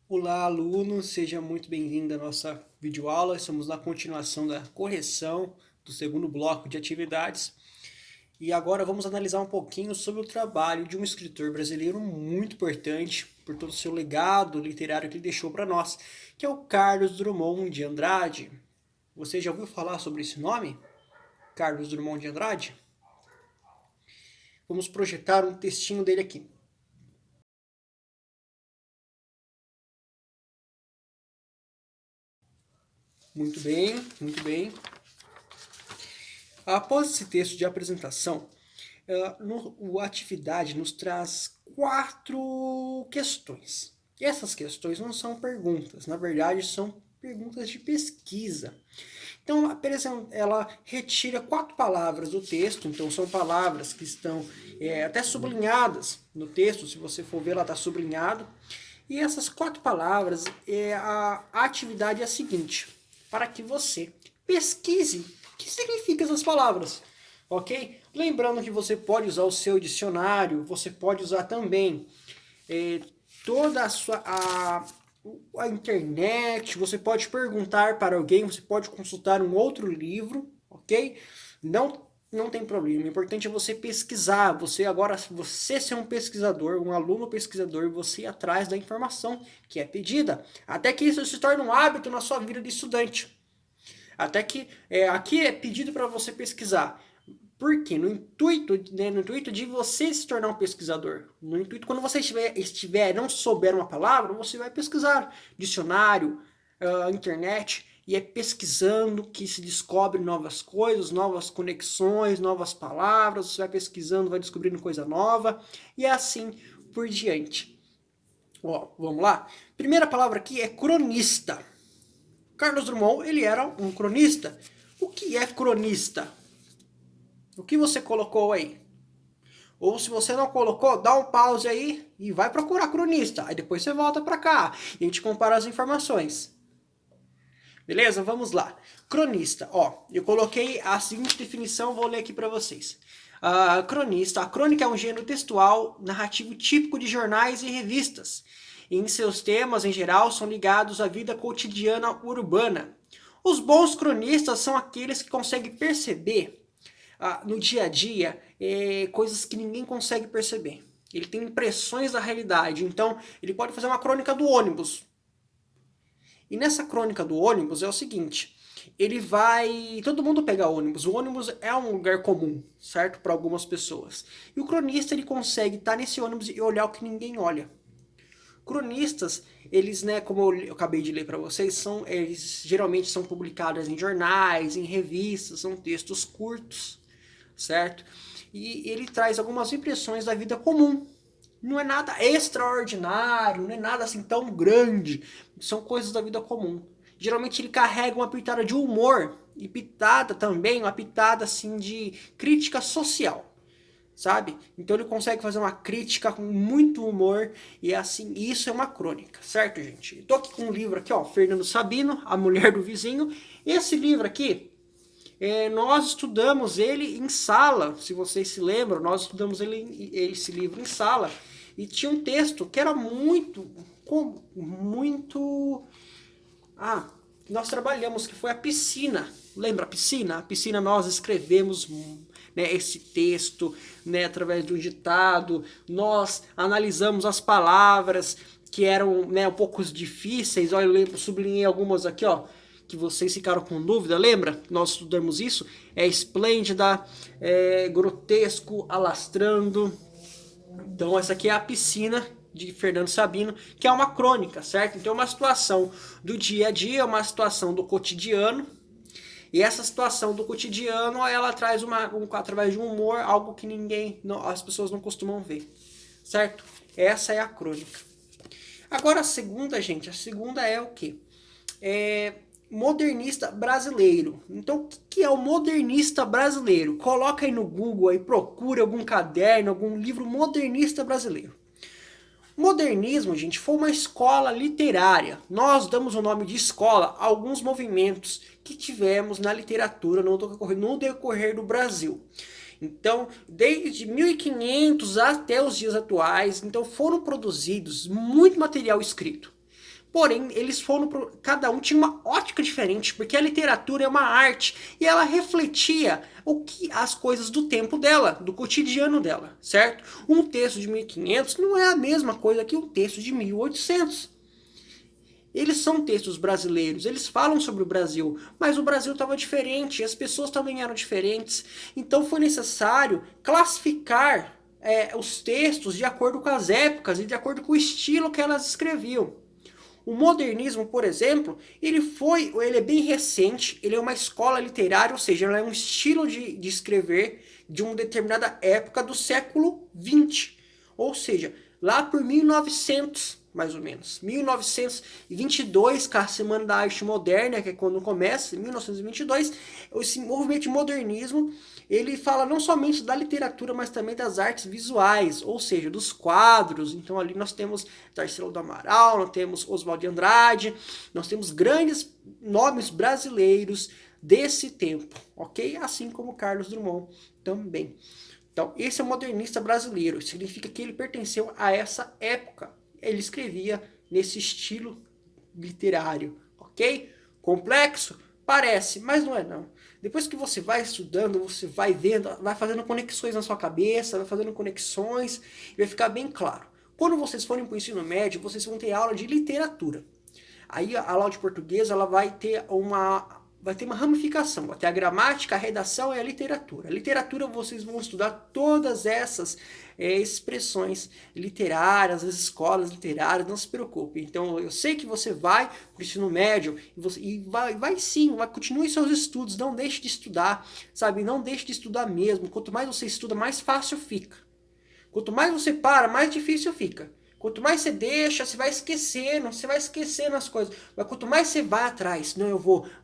Olá, aluno, seja muito bem-vindo à nossa videoaula. Estamos na continuação da correção do segundo bloco de atividades. E agora vamos analisar um pouquinho sobre o trabalho de um escritor brasileiro muito importante por todo o seu legado literário que ele deixou para nós, que é o Carlos Drummond de Andrade. Você já ouviu falar sobre esse nome? Carlos Drummond de Andrade? Vamos projetar um textinho dele aqui. Muito bem, muito bem. Após esse texto de apresentação, a atividade nos traz 4 questões. E essas questões não são perguntas, na verdade são perguntas de pesquisa. Então, ela retira 4 palavras do texto, então são palavras que estão até sublinhadas no texto, se você for ver, ela está sublinhado. E essas 4 palavras, a atividade é a seguinte: para que você pesquise o que significam essas palavras, ok? Lembrando que você pode usar o seu dicionário, você pode usar também toda a internet, você pode perguntar para alguém, você pode consultar um outro livro, ok? Não tem problema. O importante é você pesquisar. Você ser um pesquisador, um aluno pesquisador, você ir atrás da informação que é pedida, até que isso se torne um hábito na sua vida de estudante. Até que aqui é pedido para você pesquisar. Por quê? No intuito de você se tornar um pesquisador. No intuito, quando você não souber uma palavra, você vai pesquisar dicionário, internet, e é pesquisando que se descobre novas coisas, novas conexões, novas palavras, você vai pesquisando, vai descobrindo coisa nova, e assim por diante. Ó, vamos lá? Primeira palavra aqui é cronista. Carlos Drummond, ele era um cronista. O que é cronista? O que você colocou aí? Ou se você não colocou, dá um pause aí e vai procurar cronista. Aí depois você volta para cá e a gente compara as informações. Beleza? Vamos lá. Cronista. Ó, eu coloquei a seguinte definição, vou ler aqui para vocês. Cronista. A crônica é um gênero textual narrativo típico de jornais e revistas. E em seus temas, em geral, são ligados à vida cotidiana urbana. Os bons cronistas são aqueles que conseguem perceber no dia a dia coisas que ninguém consegue perceber. Ele tem impressões da realidade. Então, ele pode fazer uma crônica do ônibus. E nessa crônica do ônibus é o seguinte: ele vai. Todo mundo pega ônibus. O ônibus é um lugar comum, certo? Para algumas pessoas. E o cronista ele consegue estar nesse ônibus e olhar o que ninguém olha. Cronistas, eles, né, como eu acabei de ler para vocês, eles geralmente são publicados em jornais, em revistas, são textos curtos, certo? E ele traz algumas impressões da vida comum. Não é nada extraordinário, não é nada assim tão grande, são coisas da vida comum. Geralmente ele carrega uma pitada de humor e pitada também, uma pitada assim de crítica social, sabe? Então ele consegue fazer uma crítica com muito humor e assim, isso é uma crônica, certo, gente? Eu tô aqui com um livro aqui, ó, Fernando Sabino, A Mulher do Vizinho. Esse livro aqui, nós estudamos ele em sala, se vocês se lembram, nós estudamos esse livro em sala e tinha um texto que era muito, nós trabalhamos, que foi a piscina. Lembra a piscina? A piscina nós escrevemos, né, esse texto, né, através de um ditado. Nós analisamos as palavras que eram, né, um pouco difíceis. Olha, eu sublinhei algumas aqui, ó, que vocês ficaram com dúvida. Lembra? Nós estudamos isso. É esplêndida, grotesco, alastrando. Então essa aqui é a piscina de Fernando Sabino, que é uma crônica, certo? Então é uma situação do dia a dia, uma situação do cotidiano. E essa situação do cotidiano, ela traz através de um humor, algo que as pessoas não costumam ver, certo? Essa é a crônica. Agora a segunda, gente, a segunda é o quê? Modernista brasileiro. Então, o que é o modernista brasileiro? Coloca aí no Google, aí, procura algum caderno, algum livro modernista brasileiro. Modernismo, gente, foi uma escola literária. Nós damos o nome de escola a alguns movimentos que tivemos na literatura no decorrer do Brasil. Então, desde 1500 até os dias atuais, então foram produzidos muito material escrito. Porém, eles foram cada um tinha uma ótica diferente, porque a literatura é uma arte e ela refletia as coisas do tempo dela, do cotidiano dela, certo? Um texto de 1500 não é a mesma coisa que um texto de 1800. Eles são textos brasileiros, eles falam sobre o Brasil, mas o Brasil estava diferente, as pessoas também eram diferentes. Então foi necessário classificar os textos de acordo com as épocas e de acordo com o estilo que elas escreviam. O modernismo, por exemplo, ele é bem recente, ele é uma escola literária, ou seja, ele é um estilo de escrever de uma determinada época do século XX. Ou seja, lá por 1900, mais ou menos. 1922, com a Semana da Arte Moderna, que é quando começa, em 1922, esse movimento de modernismo, ele fala não somente da literatura, mas também das artes visuais, ou seja, dos quadros. Então ali nós temos Tarsila do Amaral, nós temos Oswald de Andrade, nós temos grandes nomes brasileiros desse tempo, ok? Assim como Carlos Drummond também. Então, esse é o modernista brasileiro, significa que ele pertenceu a essa época. Ele escrevia nesse estilo literário, ok? Complexo? Parece, mas não é não. Depois que você vai estudando, você vai vendo, vai fazendo conexões na sua cabeça, vai fazendo conexões e vai ficar bem claro. Quando vocês forem para o ensino médio, vocês vão ter aula de literatura. Aí a aula de português ela vai ter uma ramificação, vai ter a gramática, a redação e a literatura. A literatura vocês vão estudar todas essas expressões literárias, as escolas literárias, não se preocupe. Então eu sei que você vai para o ensino médio e vai sim, continue seus estudos, não deixe de estudar, sabe? Não deixe de estudar mesmo. Quanto mais você estuda, mais fácil fica. Quanto mais você para, mais difícil fica. Quanto mais você deixa, você vai esquecendo as coisas. Mas quanto mais você vai atrás, não,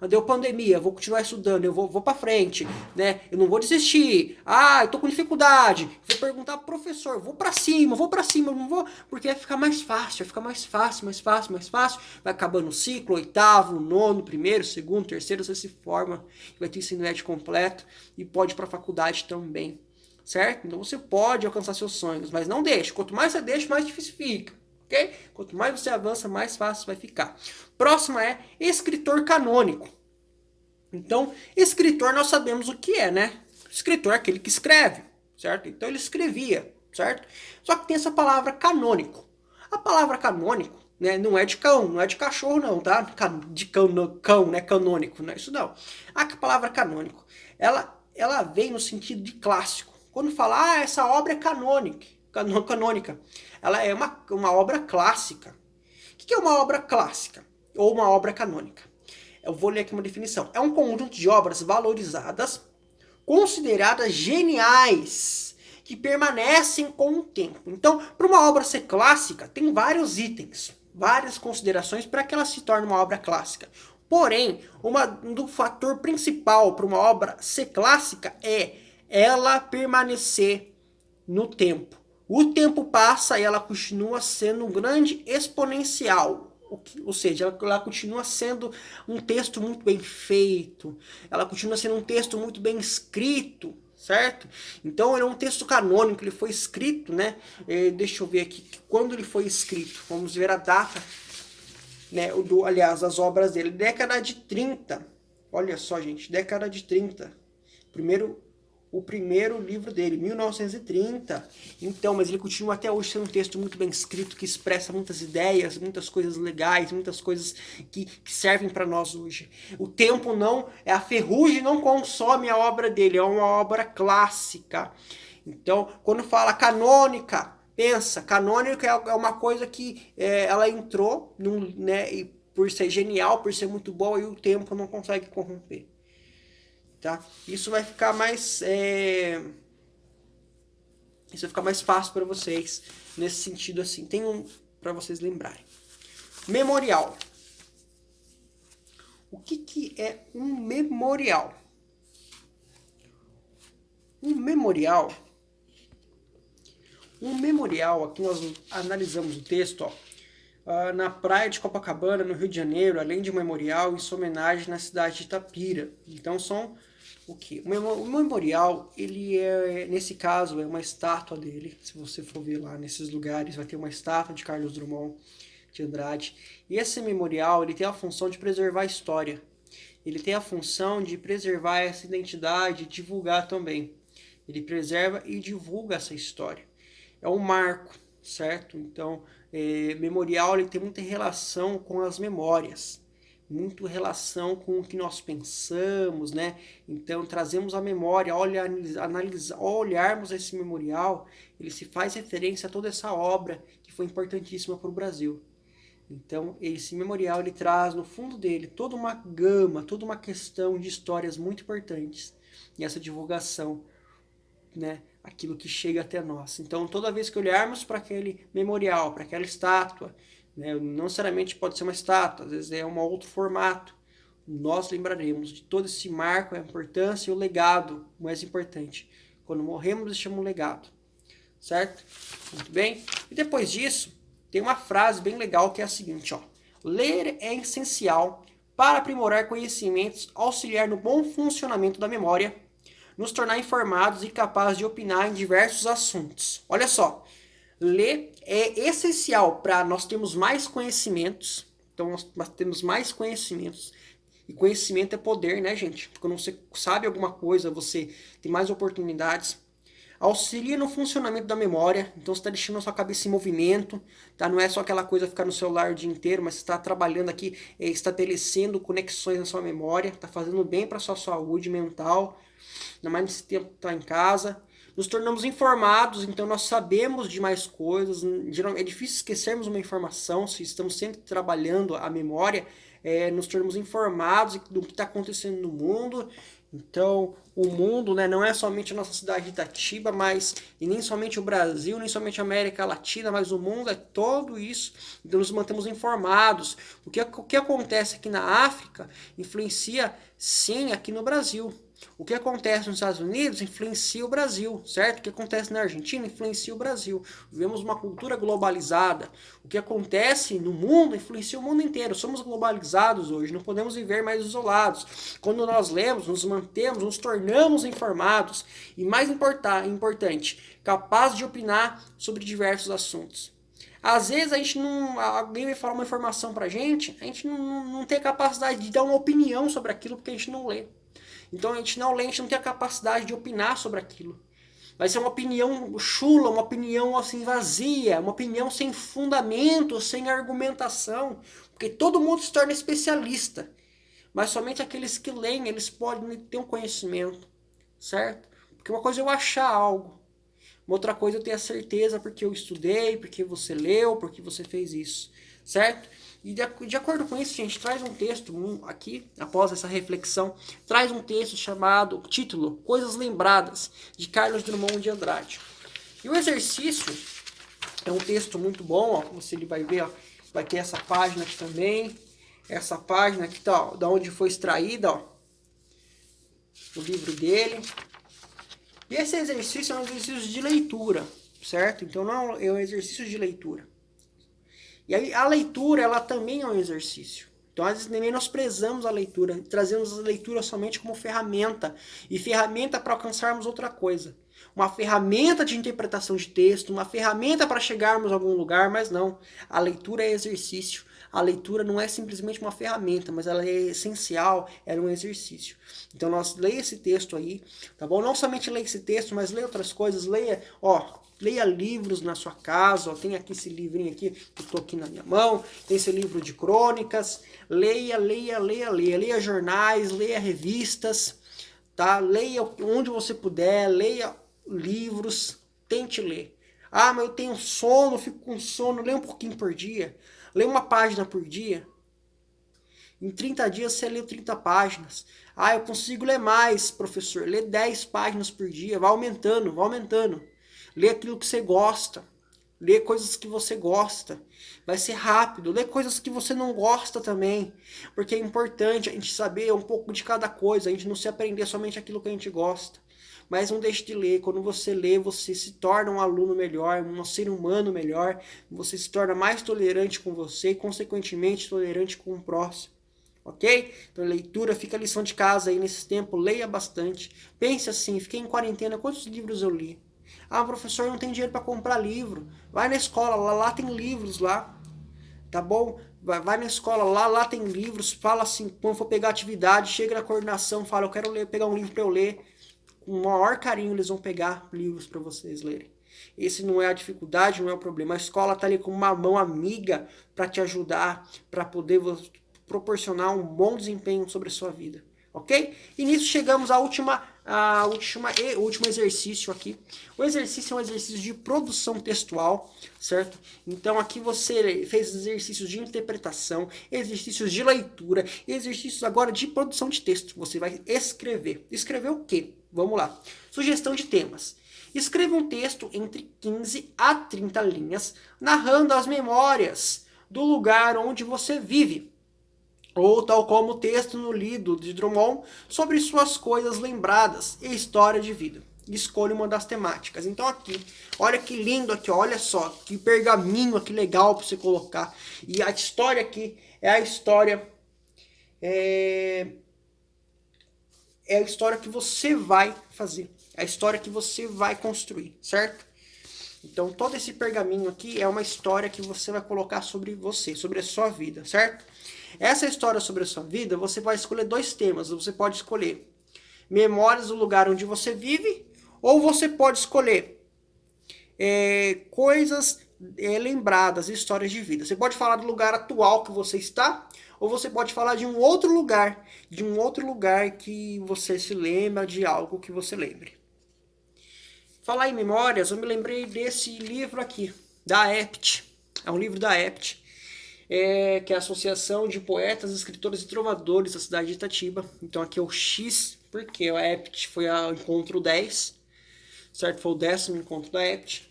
deu pandemia, vou continuar estudando, eu vou para frente, né? Eu não vou desistir. Ah, eu tô com dificuldade. Vou perguntar pro professor, vou para cima, não vou, porque vai ficar mais fácil, mais fácil. Vai acabando o ciclo, oitavo, nono, primeiro, segundo, terceiro, você se forma, vai ter ensino médio completo e pode ir para faculdade também. Certo? Então você pode alcançar seus sonhos, mas não deixe. Quanto mais você deixa, mais difícil fica. Ok? Quanto mais você avança, mais fácil vai ficar. Próxima é escritor canônico. Então, escritor nós sabemos o que é, né? Escritor é aquele que escreve, certo? Então ele escrevia, certo? Só que tem essa palavra canônico. A palavra canônico, né, não é de cão, não é de cachorro não, tá? De cão, né, canônico, não é isso não. A palavra canônico, ela vem no sentido de clássico. Quando fala, essa obra é canônica, ela é uma obra clássica. O que é uma obra clássica? Ou uma obra canônica? Eu vou ler aqui uma definição. É um conjunto de obras valorizadas, consideradas geniais, que permanecem com o tempo. Então, para uma obra ser clássica, tem vários itens, várias considerações para que ela se torne uma obra clássica. Porém, um fator principal para uma obra ser clássica é ela permanecer no tempo. O tempo passa e ela continua sendo um grande exponencial. Ou seja, ela continua sendo um texto muito bem feito. Ela continua sendo um texto muito bem escrito, certo? Então ele é um texto canônico, ele foi escrito, né? Deixa eu ver aqui, quando ele foi escrito. Vamos ver a data, né? Aliás, as obras dele. Década de 30. Olha só, gente, década de 30. O primeiro livro dele, 1930. Então, mas ele continua até hoje sendo um texto muito bem escrito, que expressa muitas ideias, muitas coisas legais, muitas coisas que servem para nós hoje. O tempo a ferrugem não consome a obra dele, é uma obra clássica. Então, quando fala canônica, pensa, canônica é uma coisa que ela entrou, né, e por ser genial, por ser muito boa, e o tempo não consegue corromper. Tá? Isso vai ficar mais fácil para vocês nesse sentido assim. Tem para vocês lembrarem. Memorial. O que é um memorial? Um memorial, aqui nós analisamos o texto, na praia de Copacabana, no Rio de Janeiro, além de um memorial, em sua homenagem na cidade de Itapira. Então são o que? O memorial, ele nesse caso, é uma estátua dele. Se você for ver lá nesses lugares, vai ter uma estátua de Carlos Drummond, de Andrade. E esse memorial, ele tem a função de preservar a história. Ele tem a função de preservar essa identidade e divulgar também. Ele preserva e divulga essa história. É um marco, certo? Então, memorial ele tem muita relação com as memórias, muito relação com o que nós pensamos, né? Então, trazemos a memória, ao olharmos esse memorial, ele se faz referência a toda essa obra que foi importantíssima para o Brasil. Então, esse memorial ele traz no fundo dele toda uma gama, toda uma questão de histórias muito importantes. E essa divulgação, né, aquilo que chega até nós. Então, toda vez que olharmos para aquele memorial, para aquela estátua, né, não necessariamente pode ser uma estátua, às vezes é um outro formato, nós lembraremos de todo esse marco, a importância e o legado mais importante. Quando morremos, deixamos um legado. Certo? Muito bem. E depois disso, tem uma frase bem legal que é a seguinte, ó. Ler é essencial para aprimorar conhecimentos, auxiliar no bom funcionamento da memória, nos tornar informados e capazes de opinar em diversos assuntos. Olha só, ler é essencial para nós termos mais conhecimentos. Então, nós temos mais conhecimentos. E conhecimento é poder, né, gente? Quando você sabe alguma coisa, você tem mais oportunidades. Auxilia no funcionamento da memória, então você está deixando a sua cabeça em movimento, tá? Não é só aquela coisa ficar no celular o dia inteiro, mas você está trabalhando aqui, estabelecendo conexões na sua memória, está fazendo bem para a sua saúde mental, ainda mais nesse tempo que está em casa. Nos tornamos informados, então nós sabemos de mais coisas. É difícil esquecermos uma informação, se estamos sempre trabalhando a memória, nos tornamos informados do que está acontecendo no mundo. Então, o mundo, né, não é somente a nossa cidade de Itatiba, e nem somente o Brasil, nem somente a América Latina, mas o mundo é todo isso. Então, nos mantemos informados. O que acontece aqui na África influencia, sim, aqui no Brasil. O que acontece nos Estados Unidos influencia o Brasil, certo? O que acontece na Argentina influencia o Brasil. Vivemos uma cultura globalizada. O que acontece no mundo influencia o mundo inteiro. Somos globalizados hoje, não podemos viver mais isolados. Quando nós lemos, nos mantemos, nos tornamos informados e, mais importante, capazes de opinar sobre diversos assuntos. Às vezes alguém vai falar uma informação pra gente não tem a capacidade de dar uma opinião sobre aquilo porque a gente não lê. Então a gente não tem a capacidade de opinar sobre aquilo. Vai ser uma opinião chula, uma opinião assim vazia, uma opinião sem fundamento, sem argumentação, porque todo mundo se torna especialista. Mas somente aqueles que leem, eles podem ter um conhecimento, certo? Porque uma coisa é eu achar algo, uma outra coisa é eu ter a certeza porque eu estudei, porque você leu, porque você fez isso, certo? E de acordo com isso, a gente traz um texto aqui, após essa reflexão, traz um texto chamado, título, Coisas Lembradas, de Carlos Drummond de Andrade. E o exercício é um texto muito bom, ó, você vai ver, ó, vai ter essa página aqui também, essa página aqui tá, ó, da onde foi extraída, ó, o livro dele. E esse exercício é um exercício de leitura, certo? Então não é um exercício de leitura. E aí a leitura, ela também é um exercício. Então, às vezes, menosprezamos a leitura, trazemos a leitura somente como ferramenta, e ferramenta para alcançarmos outra coisa. Uma ferramenta de interpretação de texto, uma ferramenta para chegarmos a algum lugar, mas não. A leitura é exercício. A leitura não é simplesmente uma ferramenta, mas ela é essencial, é um exercício. Então, leia esse texto aí, tá bom? Não somente leia esse texto, mas leia outras coisas, leia livros na sua casa, ó, tem aqui esse livrinho aqui, que estou aqui na minha mão, tem esse livro de crônicas, leia jornais, leia revistas, tá? Leia onde você puder, leia livros, tente ler. Ah, mas eu tenho sono, fico com sono, leia um pouquinho por dia, leia uma página por dia. Em 30 dias você lê 30 páginas. Ah, eu consigo ler mais, professor, lê 10 páginas por dia, vai aumentando, vai aumentando. Lê aquilo que você gosta. Lê coisas que você gosta. Vai ser rápido. Lê coisas que você não gosta também. Porque é importante a gente saber um pouco de cada coisa. A gente não se aprender somente aquilo que a gente gosta. Mas não deixe de ler. Quando você lê, você se torna um aluno melhor, um ser humano melhor. Você se torna mais tolerante com você e, consequentemente, tolerante com o próximo. Ok? Então, leitura, fica a lição de casa aí nesse tempo. Leia bastante. Pense assim, fiquei em quarentena, quantos livros eu li? Ah, professor, não tem dinheiro para comprar livro. Vai na escola, lá tem livros lá. tá bom? Vai na escola, lá tem livros, fala assim, quando for pegar atividade, chega na coordenação, fala, eu quero ler, pegar um livro para eu ler. Com o maior carinho eles vão pegar livros para vocês lerem. Esse não é a dificuldade, não é o problema. A escola está ali com uma mão amiga para te ajudar, para poder proporcionar um bom desempenho sobre a sua vida. Ok? E nisso chegamos ao último exercício aqui. O exercício é um exercício de produção textual, certo? Então aqui você fez exercícios de interpretação, exercícios de leitura, exercícios agora de produção de texto. Você vai escrever. Escrever o quê? Vamos lá. Sugestão de temas. Escreva um texto entre 15 a 30 linhas, narrando as memórias do lugar onde você vive. Ou tal como o texto no Lido de Drummond sobre suas coisas lembradas e história de vida. Escolha uma das temáticas. Então aqui, olha que lindo aqui, olha só, que pergaminho aqui legal para você colocar. E a história aqui é a história é a história que você vai fazer, é a história que você vai construir, certo? Então todo esse pergaminho aqui é uma história que você vai colocar sobre você, sobre a sua vida, certo? Essa história sobre a sua vida, você vai escolher 2 temas. Você pode escolher memórias do lugar onde você vive, ou você pode escolher coisas lembradas, histórias de vida. Você pode falar do lugar atual que você está, ou você pode falar de um outro lugar que você se lembra, de algo que você lembre. Falar em memórias, eu me lembrei desse livro aqui, da EPT. É um livro da EPT. Que é a Associação de Poetas, Escritores e Trovadores da cidade de Itatiba. Então aqui é o X, porque a EPT foi o encontro 10, certo? Foi o 10º encontro da EPT.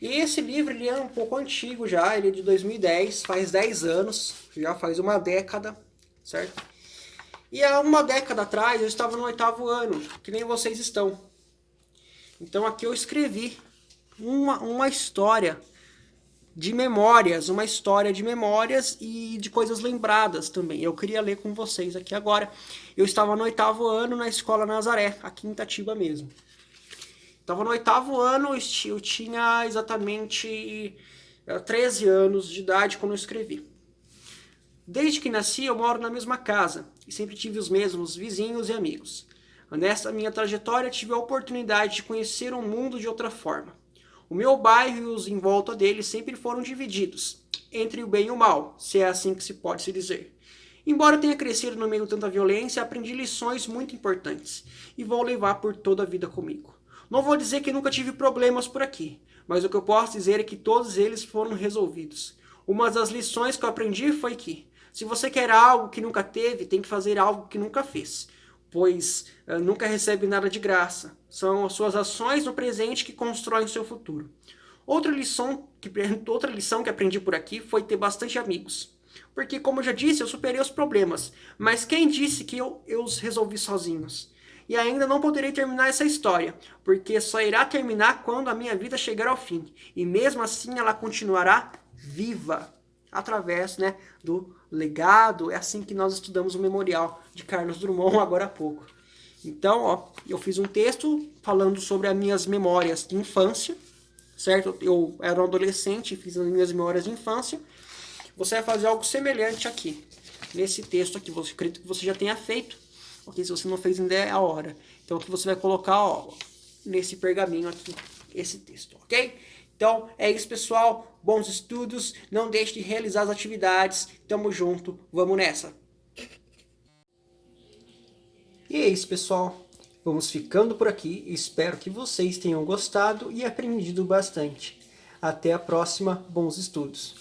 E esse livro ele é um pouco antigo já, ele é de 2010, faz 10 anos, já faz uma década, certo? E há uma década atrás eu estava no 8º ano, que nem vocês estão. Então aqui eu escrevi uma história de memórias, uma história de memórias e de coisas lembradas também. Eu queria ler com vocês aqui agora. Eu estava no 8º ano na Escola Nazaré, aqui em Itatiba mesmo. Estava no 8º ano, eu tinha exatamente 13 anos de idade quando eu escrevi. Desde que nasci, eu moro na mesma casa e sempre tive os mesmos vizinhos e amigos. Nessa minha trajetória, tive a oportunidade de conhecer o mundo de outra forma. O meu bairro e os em volta dele sempre foram divididos entre o bem e o mal, se é assim que se pode se dizer. Embora eu tenha crescido no meio de tanta violência, aprendi lições muito importantes e vou levar por toda a vida comigo. Não vou dizer que nunca tive problemas por aqui, mas o que eu posso dizer é que todos eles foram resolvidos. Uma das lições que eu aprendi foi que, se você quer algo que nunca teve, tem que fazer algo que nunca fez, pois nunca recebe nada de graça. São as suas ações no presente que constroem o seu futuro. Outra lição que aprendi por aqui foi ter bastante amigos. Porque, como eu já disse, eu superei os problemas, mas quem disse que eu os resolvi sozinhos? E ainda não poderei terminar essa história, porque só irá terminar quando a minha vida chegar ao fim. E mesmo assim ela continuará viva, através do legado. É assim que nós estudamos o Memorial de Carlos Drummond agora há pouco. Então, eu fiz um texto falando sobre as minhas memórias de infância, certo? Eu era um adolescente e fiz as minhas memórias de infância. Você vai fazer algo semelhante aqui, nesse texto aqui. Eu acredito que você já tenha feito. Ok, se você não fez ainda é a hora. Então aqui você vai colocar nesse pergaminho aqui, esse texto, ok? Então é isso, pessoal. Bons estudos. Não deixe de realizar as atividades. Tamo junto. Vamos nessa. E é isso, pessoal. Vamos ficando por aqui. Espero que vocês tenham gostado e aprendido bastante. Até a próxima. Bons estudos.